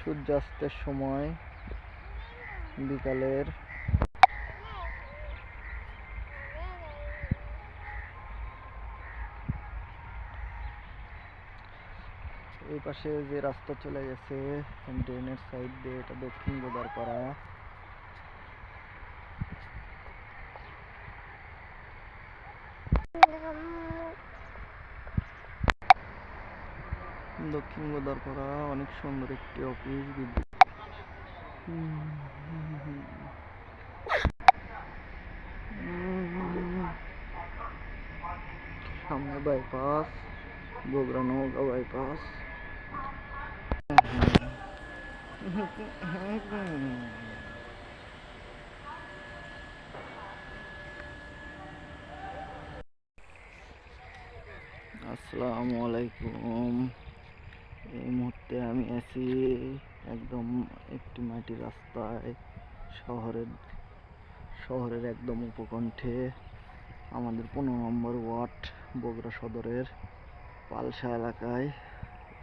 সূর্যাস্তের সময় বিকালের এই পাশে যে রাস্তা চলে গেছে ড্রেনের সাইড দিয়ে, এটা দক্ষিণ গোদারপাড়া। দক্ষিণ গোদারপাড়া অনেক সুন্দর একটি অফিস, বিদ্যুৎ সামনে বাইপাস, বগুড়া নওগাঁ বাইপাস। আসসালামু আলাইকুম। এই মুহূর্তে আমি আছি একদম একটি মাটির রাস্তায়, শহরের একদম উপকণ্ঠে, আমাদের 15 নম্বর ওয়ার্ড বগুড়া সদরের পালসা এলাকায়।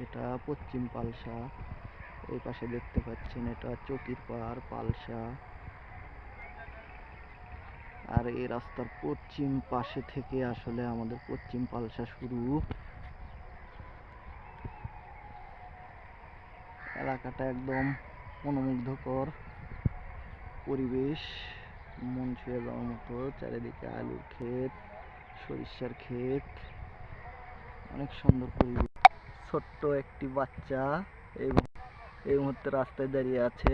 এটা পশ্চিম পালসা। এই পাশে দেখতে পাচ্ছেন এটা চকির পাড় পালসা। আর এই রাস্তার পশ্চিম পাশে থেকে আসলে আমাদের পশ্চিম পালসা শুরু। এলাকাটা একদম মনোমুগ্ধকর পরিবেশ, মন ছুঁয়ে যাওয়ার মতো। চারিদিকে আলুর ক্ষেত, সরিষার ক্ষেত, অনেক সুন্দর পরিবেশ। ছোট্ট একটি বাচ্চা এই মুহূর্তে রাস্তায় দাঁড়িয়ে আছে।